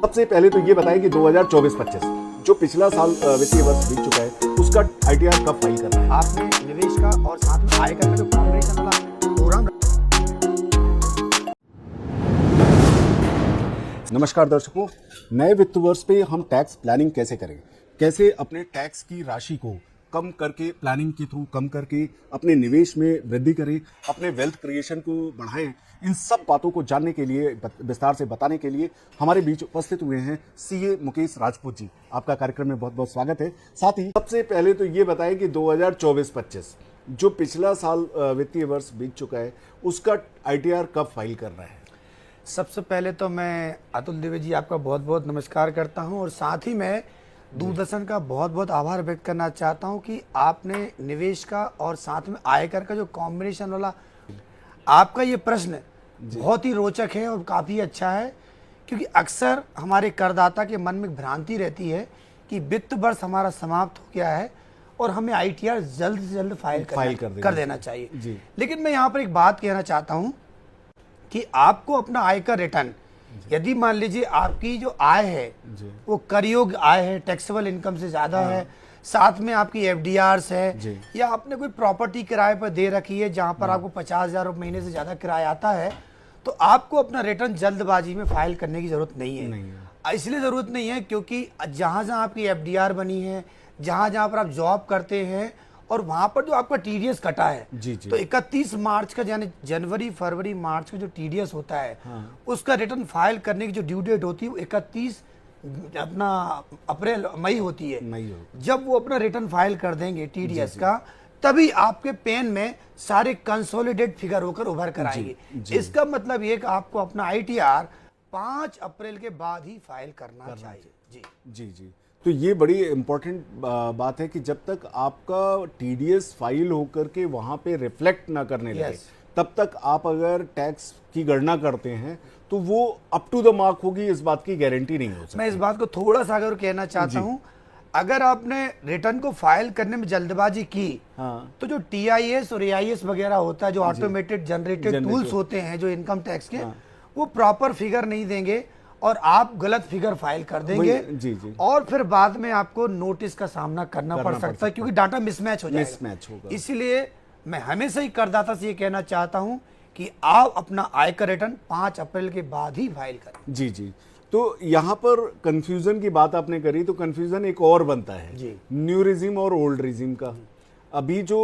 सबसे पहले तो ये बताएं कि 2024-25 जो पिछला साल वित्तीय वर्ष बीत चुका है उसका आईटीआर कब फाइल करना है। आपने निवेश का और साथ में आयकर का जो कॉम्बिनेशन वाला प्रोग्राम। नमस्कार दर्शकों, नए वित्त वर्ष पे हम टैक्स प्लानिंग कैसे करें, कैसे अपने टैक्स की राशि को कम करके, प्लानिंग के थ्रू कम करके अपने निवेश में वृद्धि करें, अपने वेल्थ क्रिएशन को बढ़ाएं, इन सब बातों को जानने के लिए, विस्तार से बताने के लिए हमारे बीच उपस्थित हुए हैं सीए मुकेश राजपूत जी। आपका कार्यक्रम में बहुत बहुत स्वागत है। साथ ही सबसे पहले तो ये बताएं कि 2024-25 जो पिछला साल वित्तीय वर्ष बीत चुका है उसका आईटीआर कब फाइल करना है। सबसे पहले तो मैं अतुल द्विवेदी जी आपका बहुत बहुत नमस्कार करता हूं और साथ ही मैं दूरदर्शन का बहुत बहुत आभार व्यक्त करना चाहता हूं कि आपने निवेश का और साथ में आयकर का जो कॉम्बिनेशन वाला आपका ये प्रश्न बहुत ही रोचक है और काफ़ी अच्छा है, क्योंकि अक्सर हमारे करदाता के मन में भ्रांति रहती है कि वित्त वर्ष हमारा समाप्त हो गया है और हमें आईटीआर जल्द से जल्द फाइल कर देना चाहिए। लेकिन मैं यहाँ पर एक बात कहना चाहता हूँ कि आपको अपना आयकर रिटर्न, यदि मान लीजिए आपकी जो आय है वो कर योग्य आय है, टैक्सेबल इनकम से ज़्यादा है, साथ में आपकी एफडीआरस है, या आपने कोई प्रॉपर्टी किराए पर दे रखी है जहां पर आपको 50,000 रुपये महीने से ज़्यादा किराया आता है, तो आपको अपना रिटर्न जल्दबाजी में फाइल करने की ज़रूरत नहीं है। इसलिए ज़रूरत नहीं है क्योंकि जहाँ जहाँ आपकी एफडीआर बनी है, जहाँ जहाँ पर आप जॉब करते हैं और वहाँ पर जो आपका टीडीएस कटा है, तो 31 मार्च का, यानी जनवरी फरवरी मार्च का जो टीडीएस होता है उसका रिटर्न फाइल करने की जो ड्यू डेट होती है वो 31 अपना अप्रैल मई होती है। जब वो अपना रिटर्न फाइल कर देंगे टीडीएस का, तभी आपके पेन में सारे कंसोलिडेट फिगर होकर उभर कर आएंगे। इसका मतलब ये कि आपको अपना आईटीआर 5 अप्रैल के बाद ही फाइल करना चाहिए। जी, तो ये बड़ी इंपॉर्टेंट बात है कि जब तक आपका टीडीएस फाइल होकर के वहां पे रिफ्लेक्ट ना करने लगे, तब तक आप अगर टैक्स की गणना करते हैं तो वो अप टू द मार्क होगी, इस बात की गारंटी नहीं हो सकती। मैं इस बात को थोड़ा सा अगर कहना चाहता हूं, अगर आपने रिटर्न को फाइल करने में जल्दबाजी की, तो जो टीआईएस और एआईएस वगैरह होता है, जो ऑटोमेटेड जनरेटेड टूल्स होते हैं जो इनकम टैक्स के, वो प्रॉपर फिगर नहीं देंगे और आप गलत फिगर फाइल कर देंगे और फिर बाद में आपको नोटिस का सामना करना पड़ सकता है, क्योंकि डाटा मिसमैच हो जाएगा। इसलिए मैं हमेशा ही करदाता से ये कहना चाहता हूं कि आप अपना आयकर रिटर्न 5 अप्रैल के बाद ही फाइल करें। जी, तो यहाँ पर कंफ्यूजन की बात आपने करी, तो कंफ्यूजन एक और बनता है न्यू रिजीम और ओल्ड रिजीम का। अभी जो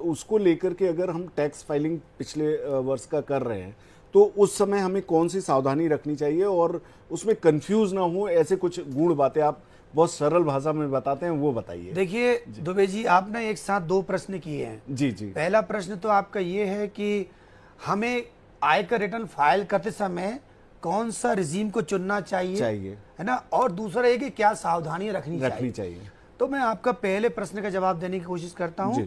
उसको लेकर के अगर हम टैक्स फाइलिंग पिछले वर्ष का कर रहे हैं तो उस समय हमें कौन सी सावधानी रखनी चाहिए और उसमें कंफ्यूज ना हो, ऐसे कुछ गुण बातें आप बहुत सरल भाषा में बताते हैं, वो बताइए। देखिए दुबे जी, आपने एक साथ 2 प्रश्न किए हैं। जी, पहला प्रश्न तो आपका ये है कि हमें आयकर रिटर्न फाइल करते समय कौन सा रिजीम को चुनना चाहिए, है ना, और दूसरा ये कि क्या सावधानियां रखनी चाहिए। तो मैं आपका पहले प्रश्न का जवाब देने की कोशिश करता हूं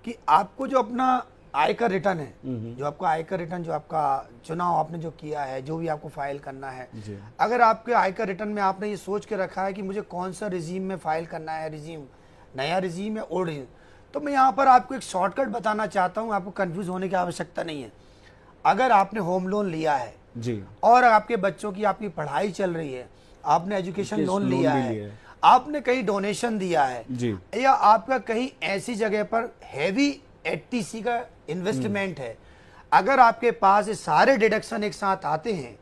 कि आपको जो अपना आयकर रिटर्न है, जो आपका आयकर रिटर्न, जो आपका चुनाव आपने जो किया है, जो भी आपको फाइल करना है, अगर आपके आयकर रिटर्न में आपने ये सोच के रखा है कि मुझे कौन सा रिजीम में फाइल करना है, रिजीम नया रिजीम या ओल्ड रिजीम, तो मैं यहाँ पर आपको एक शॉर्टकट बताना चाहता हूँ, आपको कंफ्यूज होने की आवश्यकता नहीं है। अगर आपने होम लोन लिया है और आपके बच्चों की आपकी पढ़ाई चल रही है, आपने एजुकेशन लोन लिया है, आपने कहीं डोनेशन दिया है, या आपका कहीं ऐसी जगह पर हैवी एटीसी का इन्वेस्टमेंट है, अगर आपके पास ये सारे डिडक्शन एक साथ आते हैं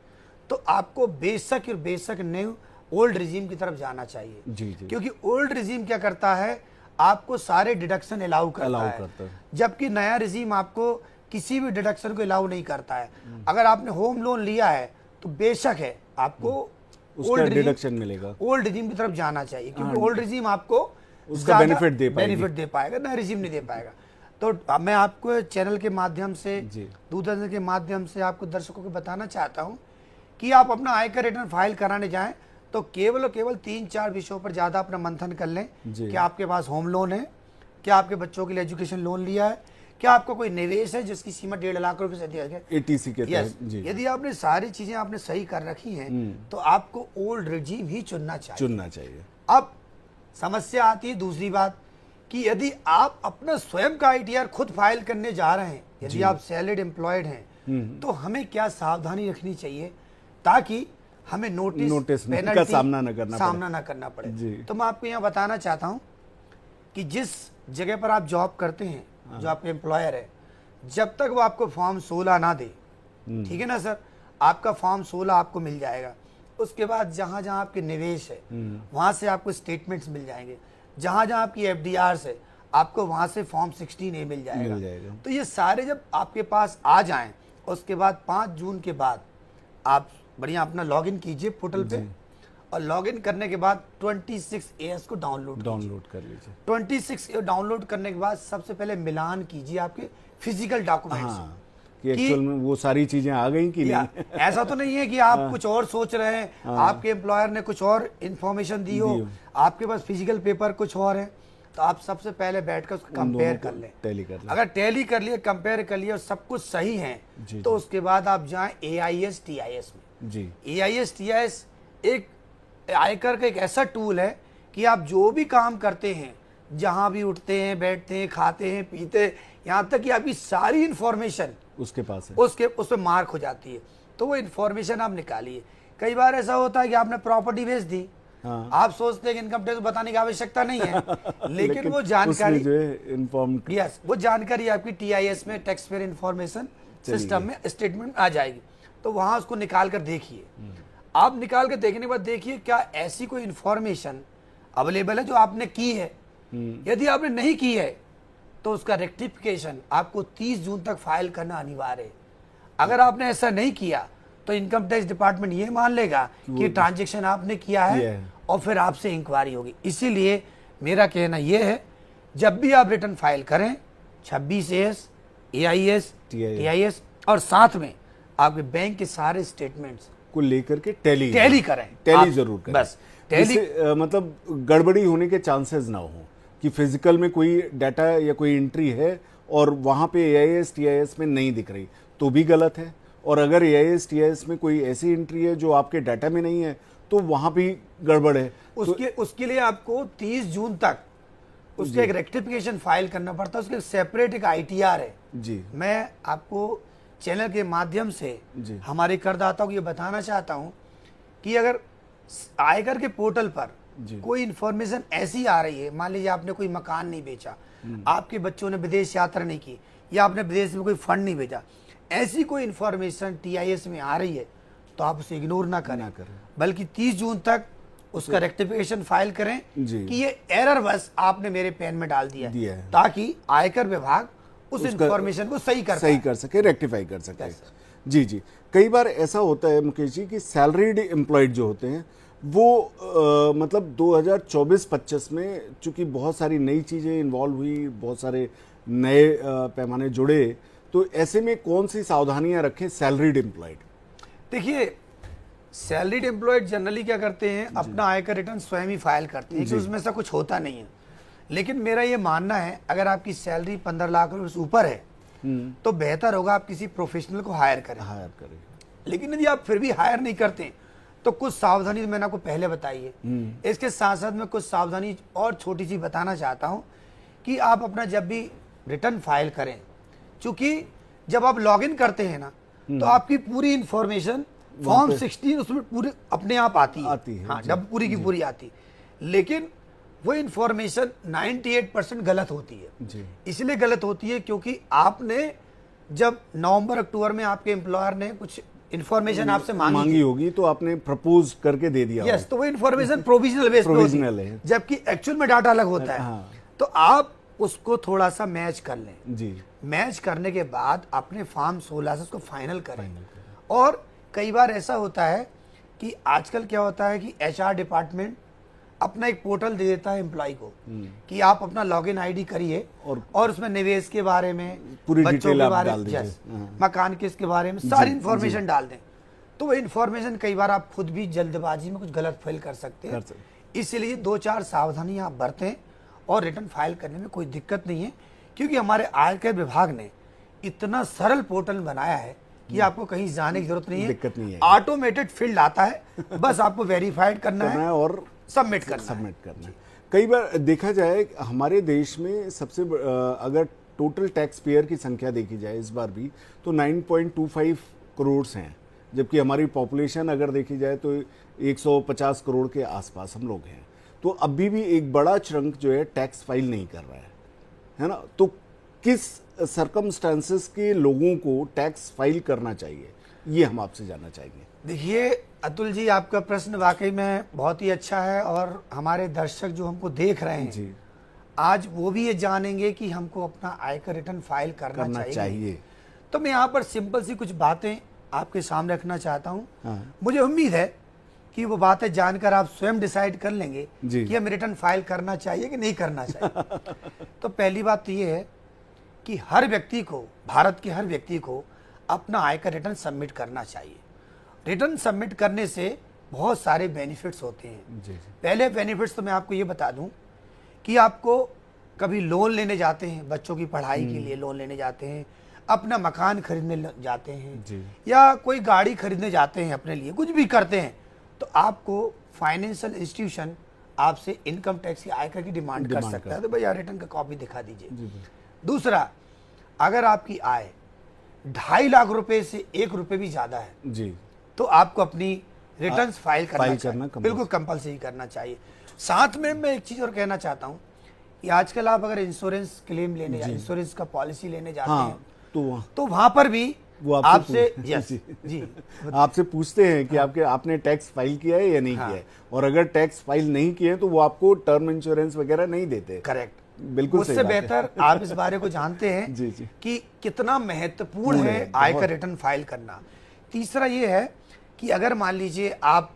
तो आपको बेशक और बेशक न्यू ओल्ड रिजीम की तरफ जाना चाहिए। क्योंकि ओल्ड रिजीम क्या करता है, आपको सारे डिडक्शन अलाउ करता है, जबकि नया रिजीम आपको किसी भी डिडक्शन को अलाउ नहीं करता है। अगर आपने होम लोन लिया है तो बेशक है आपको ओल्ड डिडक्शन मिलेगा, ओल्ड रिजीम की तरफ जाना चाहिए, क्योंकि ओल्ड रिजीम आपको उसका बेनिफिट दे पाएगा, नया रिजीम नहीं दे पाएगा। तो मैं आपको चैनल के माध्यम से, दूरदर्शन के माध्यम से आपको दर्शकों को बताना चाहता हूं कि आप अपना आयकर रिटर्न फाइल कराने जाएं तो केवल और केवल 3-4 विषयों पर ज्यादा अपना मंथन कर लें। क्या आपके पास होम लोन है, क्या आपके बच्चों के लिए एजुकेशन लोन लिया है, क्या आपका कोई निवेश है जिसकी सीमा 1.5 लाख रुपए से अधिक है, एटीसी के तहत। यदि आपने सारी चीजें आपने सही कर रखी हैं तो आपको ओल्ड रिजीम ही चुनना चाहिए। अब समस्या आती है दूसरी बात कि यदि आप अपना स्वयं का आईटीआर खुद फाइल करने जा रहे हैं, यदि आप सैलरीड एम्प्लॉयड हैं, तो हमें क्या सावधानी रखनी चाहिए ताकि हमें नोटिस का पेनल्टी सामना ना करना पड़े। जी। तो मैं आपको यहाँ बताना चाहता हूँ कि जिस जगह पर आप जॉब करते हैं, जो आपके एम्प्लॉयर है, जब तक वो आपको फॉर्म 16 ना दे, ठीक है ना सर, आपका फॉर्म 16 आपको मिल जाएगा। उसके बाद जहाँ जहाँ आपके निवेश है वहाँ से आपको स्टेटमेंट्स मिल जाएंगे, जहाँ जहाँ आपकी FDRs है आपको वहाँ से फॉर्म 16A मिल जाएगा। तो ये सारे जब आपके पास आ जाएं, उसके बाद 5 जून के बाद आप बढ़िया अपना लॉगिन कीजिए पोर्टल पे, और लॉगिन करने के बाद 26AS को डाउनलोड कर लीजिए। 26A डाउनलोड करने के बाद सबसे पहले मिलान कीजिए आपके फिजिकल डॉक्यूमेंट्स कि एक्चुअल में वो सारी चीजें आ गई कि नहीं। ऐसा तो नहीं है कि आप कुछ और सोच रहे हैं, आपके एम्प्लॉयर ने कुछ और इंफॉर्मेशन दी हो, आपके पास फिजिकल पेपर कुछ और है। तो आप सबसे पहले बैठकर उसको कंपेयर कर लें, टैली कर लें। अगर टैली कर लिए, कंपेयर कर लिए और सब कुछ सही है तो उसके बाद आप जाएं AIS TIS में। जी, AIS TIS एक आयकर का एक ऐसा टूल है कि आप जो भी काम करते हैं, जहां भी उठते हैं, बैठते हैं, खाते हैं, पीते हैं, यहाँ तक कि आपकी सारी इंफॉर्मेशन उसके पास है, उस पर मार्क हो जाती है। तो वो इंफॉर्मेशन आप निकालिए। कई बार ऐसा होता है कि आपने प्रॉपर्टी बेच दी, आप सोचते हैं कि इनकम टैक्स बताने की आवश्यकता नहीं है, लेकिन वो जानकारी जो है इन्फॉर्म, यस, वो जानकारी आपकी TIS में, टैक्स पेयर इंफॉर्मेशन सिस्टम में स्टेटमेंट आ जाएगी। तो वहां उसको निकाल कर देखिए। आप निकाल कर देखने के बाद देखिए क्या ऐसी कोई इंफॉर्मेशन अवेलेबल है जो आपने की है। यदि आपने नहीं की है तो उसका रेक्टिफिकेशन आपको 30 जून तक फाइल करना अनिवार्य है। अगर आपने ऐसा नहीं किया तो इनकम टैक्स डिपार्टमेंट ये मान लेगा कि ट्रांजैक्शन आपने किया है और फिर आपसे इंक्वायरी होगी। इसीलिए मेरा कहना यह है, जब भी आप रिटर्न फाइल करें 26AS, AIS, TIS और साथ में आपके बैंक के सारे स्टेटमेंट्स को लेकर के टैली करें, टैली जरूर करें, बस टैली, मतलब गड़बड़ी होने के चांसेस ना हो कि फिजिकल में कोई डाटा या कोई एंट्री है और वहां पे AIS TIS में नहीं दिख रही तो भी गलत है, और अगर AIS TIS में कोई ऐसी एंट्री है जो आपके डाटा में नहीं है तो वहां भी गड़बड़ है। उसके लिए आपको 30 जून तक उसके एक रेक्टिफिकेशन फाइल करना पड़ता है। उसके सेपरेट एक ITR है जी। मैं आपको चैनल के माध्यम से हमारे करदाताओं को ये बताना चाहता हूं कि अगर आयकर के पोर्टल पर कोई इंफॉर्मेशन ऐसी आ रही है, मान लीजिए आपने कोई मकान नहीं बेचा, आपके बच्चों ने विदेश यात्रा नहीं की, या आपने विदेश में कोई फंड नहीं भेजा, ऐसी कोई इंफॉर्मेशन TIS में आ रही है तो आप उसे इग्नोर ना करें, बल्कि 30 जून तक उसका रेक्टिफिकेशन फाइल करें कि ये एरर बस आपने मेरे पैन में डाल दिया है, ताकि आयकर विभाग उस इंफॉर्मेशन को सही कर सके, रेक्टिफाई कर सके। जी। कई बार ऐसा होता है मुकेश जी कि सैलरीड एम्प्लॉयड जो होते हैं वो मतलब 2024-25 में चूंकि बहुत सारी नई चीजें इन्वॉल्व हुई, बहुत सारे नए पैमाने जुड़े, तो ऐसे में कौन सी सावधानियां रखें सैलरीड एम्प्लॉयड? देखिए, सैलरीड एम्प्लॉयड जनरली क्या करते हैं, अपना आयकर रिटर्न स्वयं ही फाइल करते हैं कि उसमें से कुछ होता नहीं है। लेकिन मेरा ये मानना है, अगर आपकी सैलरी 15 लाख रुपए से ऊपर है तो बेहतर होगा आप किसी प्रोफेशनल को हायर करें। लेकिन यदि आप फिर भी हायर नहीं करते तो कुछ सावधानी मैंने आपको पहले बताई है। इसके साथ साथ मैं कुछ सावधानी और छोटी सी बताना चाहता हूं कि आप अपना जब भी रिटर्न फाइल करें, चूंकि जब आप लॉगिन करते हैं ना तो आपकी पूरी इंफॉर्मेशन फॉर्म 16 उसमें पूरी अपने आप आती है। हाँ, जब पूरी की पूरी आती, लेकिन वो इंफॉर्मेशन 98% गलत होती है। इसलिए गलत होती है क्योंकि आपने जब नवंबर अक्टूबर में आपके एम्प्लॉयर ने कुछ इंफॉर्मेशन आपसे मांगी होगी तो आपने प्रपोज करके दे दिया। यस, तो वो इंफॉर्मेशन प्रोविजनल बेस है, जबकि एक्चुअल में डाटा अलग होता है। तो आप उसको थोड़ा सा मैच कर लें जी। मैच करने के बाद अपने फॉर्म 16 से उसको फाइनल करें। और कई बार ऐसा होता है कि आजकल क्या होता है कि HR डिपार्टमेंट अपना एक पोर्टल दे देता है एम्प्लॉय को कि आप अपना लॉगिन ID करिए और उसमें निवेश के बारे में, पूरी बच्चों डिटेल के बारे में, मकान किसके बारे में सारी इंफॉर्मेशन डाल दें। तो वो इंफॉर्मेशन कई बार आप खुद भी जल्दबाजी में कुछ गलत फिल कर सकते हैं। इसलिए 2-4 सावधानी आप बरतें और रिटर्न फाइल करने में कोई दिक्कत नहीं है, क्योंकि हमारे आयकर विभाग ने इतना सरल पोर्टल बनाया है कि आपको कहीं जाने की जरूरत नहीं है, दिक्कत नहीं है। ऑटोमेटेड फील्ड आता है, बस आपको वेरीफाइड करना है और सबमिट करना है। कई बार देखा जाए हमारे देश में सबसे अगर टोटल टैक्स पेयर की संख्या देखी जाए इस बार भी तो 9.25 करोड़ हैं जबकि हमारी पॉपुलेशन अगर देखी जाए तो 150 करोड़ के आसपास हम लोग हैं। तो अभी भी एक बड़ा चंक जो है टैक्स फाइल नहीं कर रहा है ना। तो किस सर्कमस्टांसेस के लोगों को टैक्स फाइल करना चाहिए, ये हम आपसे जानना चाहेंगे। देखिए अतुल जी, आपका प्रश्न वाकई में बहुत ही अच्छा है और हमारे दर्शक जो हमको देख रहे हैं जी, आज वो भी ये जानेंगे कि हमको अपना आयकर रिटर्न फाइल करना चाहिए। तो मैं यहाँ पर सिंपल सी कुछ बातें आपके सामने रखना चाहता हूँ। हाँ। मुझे उम्मीद है कि वो बातें जानकर आप स्वयं डिसाइड कर लेंगे जी। कि हमें रिटर्न फाइल करना चाहिए कि नहीं करना चाहिए। तो पहली बात तो ये है कि हर व्यक्ति को, भारत के हर व्यक्ति को अपना आयकर रिटर्न सबमिट करना चाहिए। रिटर्न सबमिट करने से बहुत सारे बेनिफिट्स होते हैं। जी। पहले बेनिफिट्स तो मैं आपको ये बता दूं कि आपको कभी लोन लेने जाते हैं, बच्चों की पढ़ाई के लिए लोन लेने जाते हैं, अपना मकान खरीदने जाते हैं जी। या कोई गाड़ी खरीदने जाते हैं अपने लिए, कुछ भी करते हैं, तो आपको फाइनेंशियल इंस्टीट्यूशन आपसे इनकम टैक्स की आयकर की डिमांड कर सकता है। तो भैया रिटर्न का कॉपी दिखा दीजिए। दूसरा, अगर आपकी आय 2.5 लाख रुपए से 1 रुपए भी ज्यादा है जी, तो आपको अपनी रिटर्न फाइल करना चाहिए, compulsory। बिल्कुल कंपलसरी करना चाहिए। साथ में मैं एक चीज और कहना चाहता हूँ कि आजकल आप अगर इंश्योरेंस क्लेम लेने इंश्योरेंस का पॉलिसी लेने जाते हाँ, हैं तो वहां पर भी वो आपसे यस जी आपसे पूछते हैं कि आपने टैक्स फाइल किया है या नहीं किया है, और अगर टैक्स फाइल नहीं किए हैं तो वो आपको टर्म इंश्योरेंस वगैरह नहीं देते। करेक्ट, बिल्कुल उससे बेहतर आप इस बारे को जानते हैं जी, जी। कि कितना महत्वपूर्ण है आयकर रिटर्न फाइल करना। तीसरा ये है कि अगर मान लीजिए आप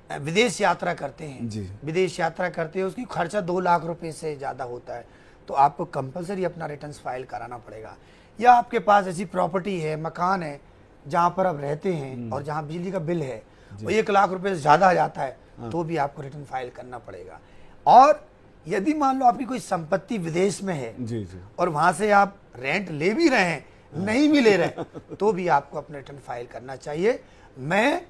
विदेश यात्रा करते हैं, जी। विदेश यात्रा करते हैं, उसकी खर्चा 2 लाख रुपए से ज्यादा होता है, तो आपको कंपलसरी अपना रिटर्न फाइल कराना पड़ेगा। या आपके पास ऐसी प्रॉपर्टी है, मकान है जहां पर आप रहते हैं और जहां बिजली का बिल है वो 1 लाख रुपए से ज्यादा आ जाता है, तो भी आपको रिटर्न फाइल करना पड़ेगा। और यदि मान लो आपकी कोई संपत्ति विदेश में है जी, जी। और वहां से आप रेंट ले भी रहे हैं, नहीं भी ले रहे तो भी आपको अपना रिटर्न फाइल करना चाहिए। मैं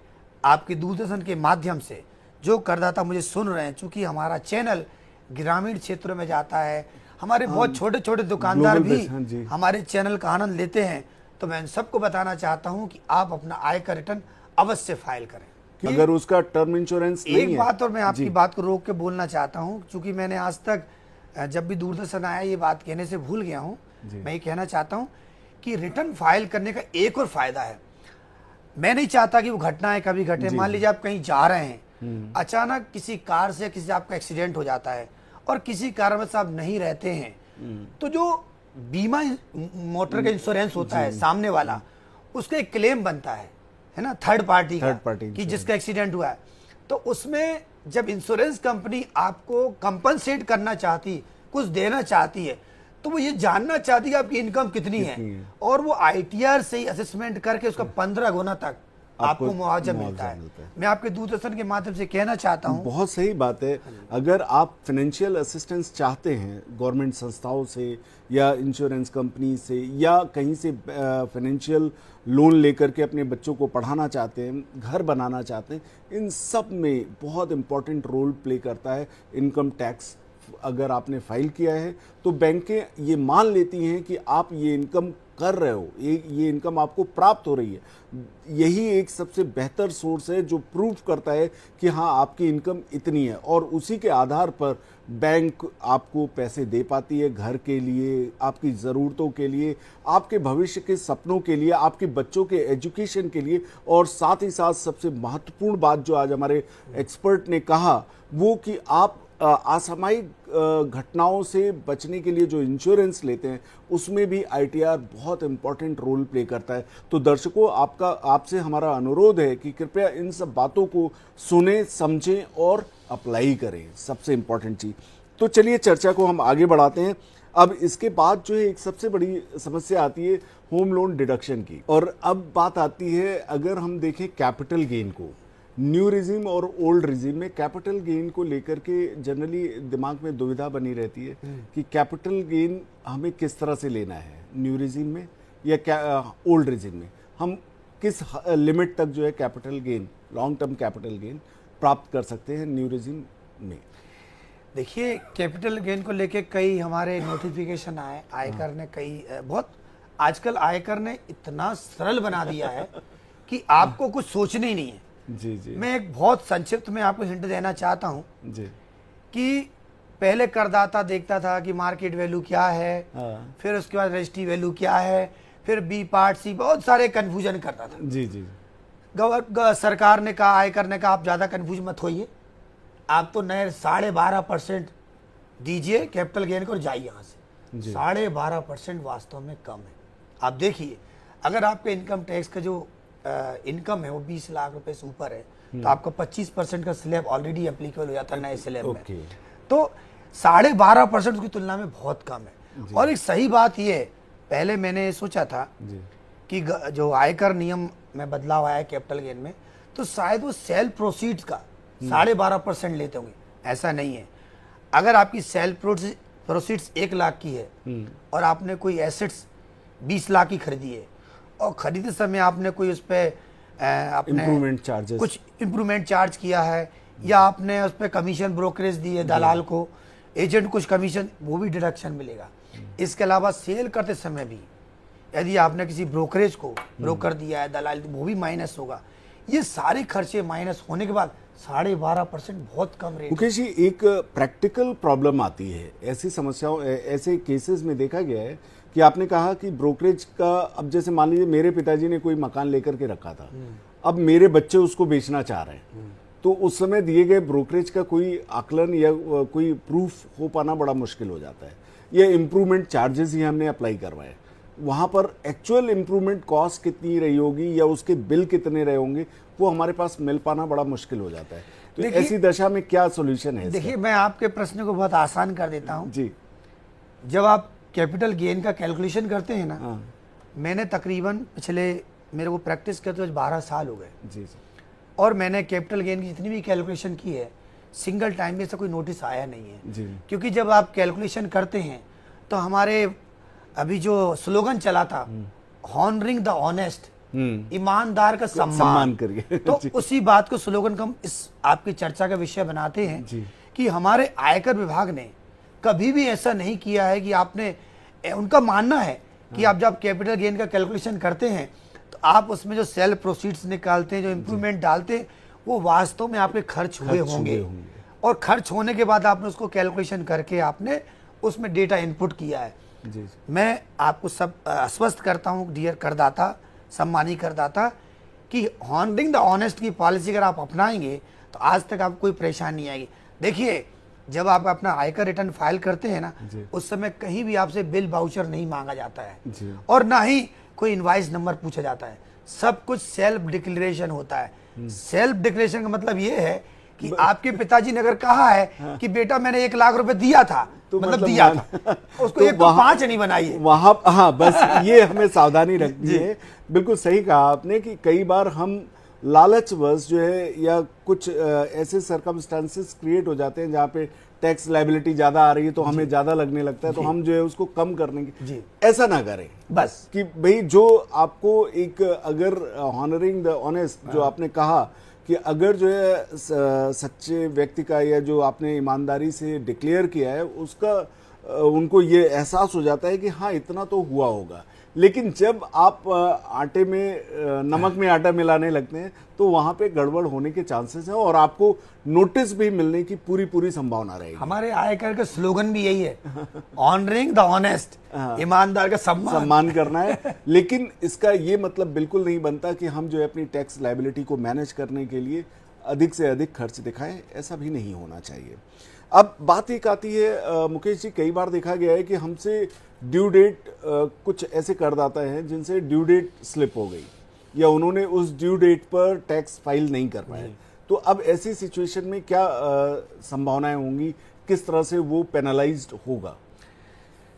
आपके दूरदर्शन के माध्यम से जो करदाता मुझे सुन रहे हैं, चूंकि हमारा चैनल ग्रामीण क्षेत्रों में जाता है, हमारे बहुत छोटे छोटे दुकानदार भी हमारे चैनल का आनंद लेते हैं, तो मैं सबको बताना चाहता हूं कि आप अपना आयकर रिटर्न अवश्य फाइल करें। अगर उसका टर्म इंश्योरेंस नहीं है। एक बात और मैं आपकी बात को रोक के बोलना चाहता हूं, क्योंकि मैंने आज तक जब भी दूरदर्शन आया ये बात कहने से भूल गया हूं। मैं ये कहना चाहता हूं कि रिटर्न फाइल करने का एक और फायदा है। मैं नहीं चाहता कि वो घटनाएं कभी घटे। मान लीजिए आप कहीं जा रहे हैं, अचानक किसी कार से किसी आपका एक्सीडेंट हो जाता है और किसी कारणवश आप नहीं रहते हैं, तो जो बीमा मोटर का इंश्योरेंस होता है सामने वाला, उसका एक क्लेम बनता है ना, थर्ड पार्टी कि जिसका एक्सीडेंट हुआ है, तो उसमें जब इंश्योरेंस कंपनी आपको कंपनसेट करना चाहती, कुछ देना चाहती है, तो वो ये जानना चाहती है आपकी इनकम कितनी है, और वो आईटीआर से ही असेसमेंट करके उसका 15 गुना तक आपको मुआवजा मिलता है। मैं आपके दूरदर्शन के माध्यम से कहना चाहता हूं। बहुत सही बात है। अगर आप फाइनेंशियल असिस्टेंस चाहते हैं गवर्नमेंट संस्थाओं से या इंश्योरेंस कंपनी से या कहीं से फाइनेंशियल लोन लेकर के अपने बच्चों को पढ़ाना चाहते हैं, घर बनाना चाहते हैं, इन सब में बहुत इंपॉर्टेंट रोल प्ले करता है इनकम टैक्स। अगर आपने फाइल किया है तो बैंकें ये मान लेती हैं कि आप ये इनकम कर रहे हो, ये इनकम आपको प्राप्त हो रही है। यही एक सबसे बेहतर सोर्स है जो प्रूफ करता है कि हाँ आपकी इनकम इतनी है, और उसी के आधार पर बैंक आपको पैसे दे पाती है घर के लिए, आपकी ज़रूरतों के लिए, आपके भविष्य के सपनों के लिए, आपके बच्चों के एजुकेशन के लिए। और साथ ही साथ सबसे महत्वपूर्ण बात जो आज हमारे एक्सपर्ट ने कहा वो कि आप असामयिक घटनाओं से बचने के लिए जो इंश्योरेंस लेते हैं उसमें भी आईटीआर बहुत इंपॉर्टेंट रोल प्ले करता है। तो दर्शकों, आपसे हमारा अनुरोध है कि कृपया इन सब बातों को सुने, समझें और अप्लाई करें, सबसे इंपॉर्टेंट चीज़। तो चलिए चर्चा को हम आगे बढ़ाते हैं। अब इसके बाद जो है एक सबसे बड़ी समस्या आती है होम लोन डिडक्शन की, और अब बात आती है अगर हम देखें कैपिटल गेन को, न्यू रिजीम और ओल्ड रिजीम में कैपिटल गेन को लेकर के जनरली दिमाग में दुविधा बनी रहती है कि कैपिटल गेन हमें किस तरह से लेना है, न्यू रिजीम में या ओल्ड रिजीम में। हम किस लिमिट तक जो है capital gain, long term capital gain प्राप्त कर सकते हैं न्यू रिजीम में। देखिए, कैपिटल गेन को लेके कई हमारे नोटिफिकेशन आए, आयकर ने कई बहुत, आजकल आयकर ने इतना सरल बना दिया है कि आपको कुछ सोचना ही नहीं है। जी जी मैं एक बहुत संक्षिप्त में आपको हिंट देना चाहता हूँ जी। कि पहले करदाता देखता था कि मार्केट वैल्यू क्या है, हाँ। फिर उसके बाद रजिस्ट्री वैल्यू क्या है, फिर बी पार्ट सी, बहुत सारे कंफ्यूजन करता था। जी जी सरकार ने कहा, आयकर ने कहा आप ज़्यादा कंफ्यूज मत होइए, आप तो नए 12.5% दीजिए कैपिटल गेन को और जाइए यहाँ से। जी। 12.5% वास्तव में कम है। आप देखिए, अगर आपके इनकम टैक्स का जो इनकम है वो 20 लाख रुपए से ऊपर है, तो आपका 25% का स्लैब ऑलरेडी एप्लीकेबल हो जाता है नए स्लैब में। ओके। तो 12.5% उसकी तुलना में बहुत कम है। और एक सही बात ये है, पहले मैंने सोचा था जी कि जो आयकर नियम में बदलाव आया है कैपिटल गेन में, तो शायद वो सेल प्रोसीड्स का 12.5% लेते होंगे। ऐसा नहीं है। अगर आपकी सेल प्रोसीड्स 1 लाख की है और आपने कोई एसेट्स 20 लाख की खरीदी है और खरीदते समय आपने कोई उस पर इम्प्रूवमेंट चार्जेस, कुछ इम्प्रूवमेंट चार्ज किया है, या आपने उस पर कमीशन ब्रोकरेज दी है दलाल को, एजेंट कुछ कमीशन, वो भी डिडक्शन मिलेगा। इसके अलावा सेल करते समय भी यदि आपने किसी ब्रोकरेज को ब्रोकर दिया है, दलाल, वो भी माइनस होगा। ये सारे खर्चे माइनस होने के बाद 12.5% बहुत कम रेट। मुकेश जी, एक प्रैक्टिकल प्रॉब्लम आती है ऐसी समस्याओं, ऐसे केसेस में देखा गया है कि आपने कहा कि ब्रोकरेज का, अब जैसे मान लीजिए मेरे पिताजी ने कोई मकान लेकर के रखा था, अब मेरे बच्चे उसको बेचना चाह रहे हैं, तो उस समय दिए गए ब्रोकरेज का कोई आकलन या कोई प्रूफ हो पाना बड़ा मुश्किल हो जाता है। ये इम्प्रूवमेंट चार्जेस ही हमने अप्लाई करवाए, वहाँ पर एक्चुअल इम्प्रूवमेंट कॉस्ट कितनी रही होगी या उसके बिल कितने रहे होंगे, वो हमारे पास मिल पाना बड़ा मुश्किल हो जाता है। तो ऐसी दशा में क्या सोल्यूशन है? देखिए, मैं आपके प्रश्न को बहुत आसान कर देता हूँ जी। जब आप कैपिटल गेन का कैलकुलेशन करते हैं ना, मैंने तकरीबन पिछले, मेरे को प्रैक्टिस करते हुए 12 साल हो गए जी। और मैंने कैपिटल गेन की जितनी भी कैलकुलेशन की है, सिंगल टाइम में से कोई नोटिस आया नहीं है जी। क्योंकि जब आप कैलकुलेशन करते हैं तो हमारे अभी जो स्लोगन चला था, हॉनरिंग द ऑनेस्ट, ईमानदार का सम्मान करिए, तो उसी बात को स्लोगन को हम इस आपकी चर्चा का विषय बनाते हैं कि हमारे आयकर विभाग ने कभी भी ऐसा नहीं किया है कि आपने, उनका मानना है कि आप जब कैपिटल गेन का कैलकुलेशन करते हैं तो आप उसमें जो सेल प्रोसीड्स निकालते हैं, जो इम्प्रूवमेंट डालते हैं, वो वास्तव में आपके खर्च हुए होंगे और खर्च होने के बाद आपने उसको कैलकुलेशन करके आपने उसमें डेटा इनपुट किया है। जी। मैं आपको सब आश्वस्त करता हूँ डियर करदाता, सम्मानी करदाता, कि हॉनरिंग द ऑनेस्ट की पॉलिसी अगर आप अपनाएंगे तो आज तक आपको कोई परेशानी नहीं आएगी। देखिए, जब आप अपना आयकर रिटर्न फाइल करते हैं ना, उस समय कहीं भी आपसे बिल बाउचर नहीं मांगा जाता है और ना ही कोई इनवाइस नंबर पूछा जाता है। सब कुछ सेल्फ डिक्लेरेशन होता है। सेल्फ डिक्लेरेशन का मतलब ये है कि आपके पिताजी ने अगर कहा है कि बेटा मैंने 1 लाख रुपए दिया था, तो मतलब दिया था, उसको तो 5 नहीं बनाइए वहां। हाँ, बस ये हमें सावधानी रखनी है। बिल्कुल सही कहा आपने कि कई बार हम लालचवश जो है या कुछ ऐसे सर्कमस्टांसेस क्रिएट हो जाते हैं जहाँ पे टैक्स लायबिलिटी ज्यादा आ रही है तो हमें ज्यादा लगने लगता है, तो हम जो है उसको कम करने की, ऐसा ना करें बस। कि भाई जो आपको एक, अगर हॉनरिंग द ऑनेस्ट जो आपने कहा कि अगर जो है सच्चे व्यक्ति का या जो आपने ईमानदारी से डिक्लेयर किया है उसका उनको ये एहसास हो जाता है कि हाँ इतना तो हुआ होगा, लेकिन जब आप आटे में नमक में आटा मिलाने लगते हैं तो वहां पे गड़बड़ होने के चांसेस हैं और आपको नोटिस भी मिलने की पूरी संभावना रहेगी। हमारे आयकर का स्लोगन भी यही है, ऑनरिंग द ऑनेस्ट, ईमानदार का सम्मान करना है। लेकिन इसका ये मतलब बिल्कुल नहीं बनता कि हम जो है अपनी टैक्स लायबिलिटी को मैनेज करने के लिए अधिक से अधिक खर्च दिखाएं, ऐसा भी नहीं होना चाहिए। अब बात एक आती है मुकेश जी, कई बार देखा गया है कि हमसे ड्यू डेट, कुछ ऐसे करदाता हैं जिनसे ड्यू डेट स्लिप हो गई या उन्होंने उस ड्यू डेट पर टैक्स फाइल नहीं कर पाए, तो अब ऐसी सिचुएशन में क्या संभावनाएं होंगी, किस तरह से वो पेनलाइज्ड होगा?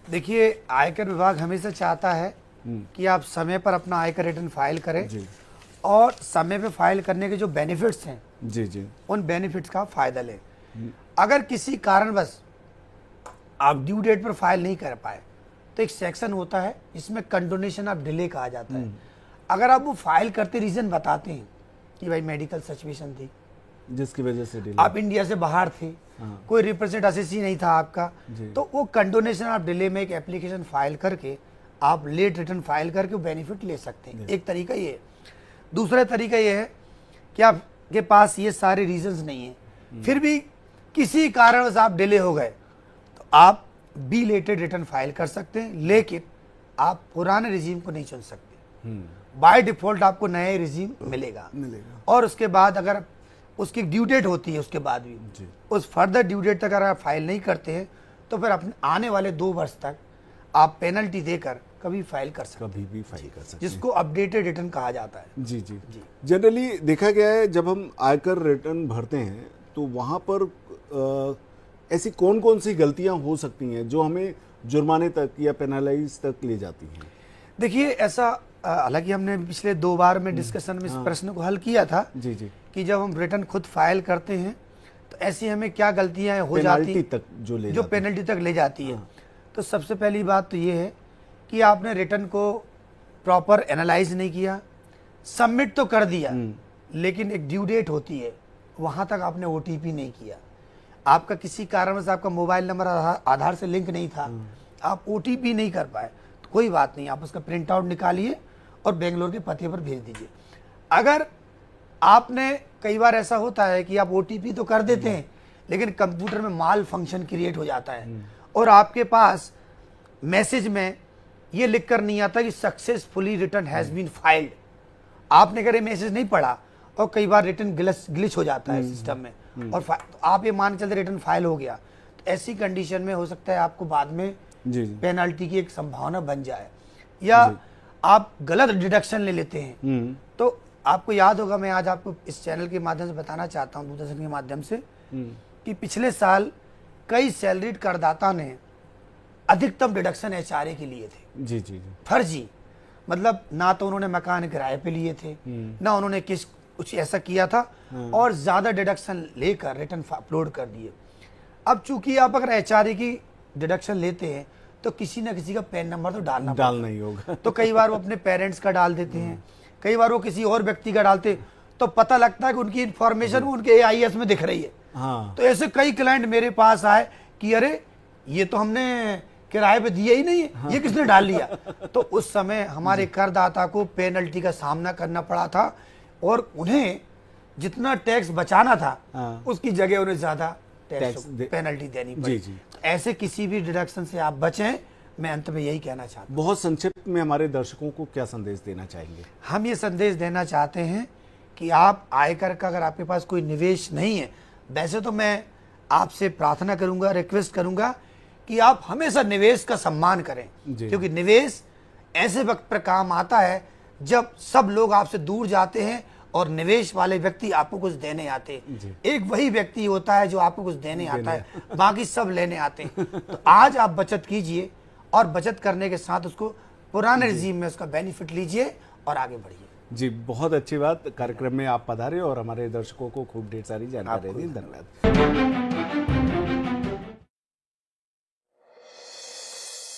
देखिए, आयकर विभाग हमेशा चाहता है कि आप समय पर अपना आयकर रिटर्न फाइल करें और समय पे फाइल करने के जो बेनिफिट्स हैं उन बेनिफिट्स का फायदा लें। अगर किसी कारणवश आप ड्यू डेट पर फाइल नहीं कर पाए तो एक सेक्शन होता है जिसमें कंडोनेशन ऑफ डिले कहा जाता है। अगर आप वो फाइल करते रीजन बताते हैं कि भाई मेडिकल सिचुएशन थी जिसकी वजह से डिले, आप इंडिया से बाहर थे, कोई रिप्रेजेंट असेसी नहीं था आपका, तो वो कंडोनेशन ऑफ डिले में एक एप्लीकेशन फाइल करके आप लेट रिटर्न फाइल करके वो बेनिफिट ले सकते हैं। एक तरीका ये। दूसरा तरीका ये है कि आपके पास ये सारे रीजंस नहीं है, फिर भी किसी कारण से आप डिले हो गए, तो आप बिलेटेड रिटर्न फाइल कर सकते हैं, लेकिन आप पुराने रिजीम को नहीं चुन सकते। बाय डिफॉल्ट आपको नया रिजीम मिलेगा। और उसके बाद अगर उसकी ड्यू डेट होती है, उसके बाद भी उस फर्दर ड्यू डेट तक अगर आप फाइल नहीं करते हैं, तो फिर अपने आने वाले 2 वर्ष तक आप पेनल्टी देकर कभी फाइल कर सकते हैं, कभी भी फाइल कर सकते हैं, जिसको अपडेटेड रिटर्न कहा जाता है। जी जी जी। जनरली देखा गया है जब हम आयकर रिटर्न भरते हैं तो वहाँ पर ऐसी कौन कौन सी गलतियाँ हो सकती हैं जो हमें जुर्माने तक या पेनलाइज तक ले जाती हैं? देखिए, ऐसा हालांकि हमने पिछले 2 बार में डिस्कशन में इस प्रश्न को हल किया था जी जी, कि जब हम रिटर्न खुद फाइल करते हैं तो ऐसी हमें क्या गलतियां हो जाती तक जो पेनल्टी तक ले जाती है। तो सबसे पहली बात तो ये है कि आपने रिटर्न को प्रॉपर एनालाइज नहीं किया, सबमिट तो कर दिया, लेकिन एक ड्यू डेट होती है, वहां तक आपने OTP नहीं किया, आपका किसी कारण से आपका मोबाइल नंबर आधार से लिंक नहीं था, आप OTP नहीं कर पाए, तो कोई बात नहीं, आप उसका प्रिंट आउट निकालिए और बेंगलोर के पते पर भेज दीजिए। अगर आपने, कई बार ऐसा होता है कि आप OTP तो कर देते हैं, लेकिन कंप्यूटर में माल फंक्शन क्रिएट हो जाता है और आपके पास मैसेज में ये लिख कर नहीं आता कि successfully return has been filed. आपने अगर ये मैसेज नहीं पढ़ा, और कई बार रिटर्न ग्लिच हो जाता है सिस्टम में, और तो आप ये मान के चलते रिटर्न फाइल हो गया, तो ऐसी कंडीशन में हो सकता है आपको बाद में पेनल्टी की एक संभावना बन जाए, या आप गलत डिडक्शन ले लेते हैं। तो आपको याद होगा, मैं आज आपको इस चैनल के माध्यम से बताना चाहता हूं, दूरदर्शन के माध्यम से, कि पिछले साल कई सैलरीड करदाता ने अधिकतम डिडक्शन HRA के लिए थे। जी जी जी, फर्जी, मतलब ना तो उन्होंने मकान किराए पे लिए थे, ना उन्होंने कुछ ऐसा किया था, और ज्यादा डिडक्शन लेकर रिटर्न अपलोड कर दिए। अब चूंकि आप अगर HRA की डिडक्शन लेते हैं तो किसी ना किसी का पैन नंबर तो डालना ही होगा। तो कई बार वो अपने पेरेंट्स का डाल देते हैं, कई बार वो किसी और व्यक्ति का डालते, तो पता लगता है कि उनकी इन्फॉर्मेशन उनके AIS में दिख रही है। तो ऐसे कई क्लाइंट मेरे पास आए कि अरे ये तो हमने किराए पे दिया ही नहीं है, ये किसने डाल लिया। तो उस समय हमारे करदाता को पेनल्टी का सामना करना पड़ा था, और उन्हें जितना टैक्स बचाना था उसकी जगह उन्हें ज्यादा टैक्स पेनल्टी देनी पड़ी। तो ऐसे किसी भी डिडक्शन से आप बचें, मैं अंत में यही कहना चाहता हूँ। बहुत संक्षिप्त में हमारे दर्शकों को क्या संदेश देना चाहेंगे? हम ये संदेश देना चाहते हैं कि आप आयकर का, अगर आपके पास कोई निवेश नहीं है, वैसे तो मैं आपसे प्रार्थना करूंगा, रिक्वेस्ट करूंगा कि आप हमेशा निवेश का सम्मान करें, क्योंकि निवेश ऐसे वक्त पर काम आता है जब सब लोग आपसे दूर जाते हैं और निवेश वाले व्यक्ति आपको कुछ देने आते हैं। एक वही व्यक्ति होता है जो आपको कुछ देने आता है, बाकी सब लेने आते हैं। तो आज आप बचत कीजिए, और बचत करने के साथ उसको पुराने रिजीम में उसका बेनिफिट लीजिए और आगे बढ़िए। जी, बहुत अच्छी बात, कार्यक्रम में आप पधारे और हमारे दर्शकों को खूब ढेर सारी जानकारी दी। धन्यवाद।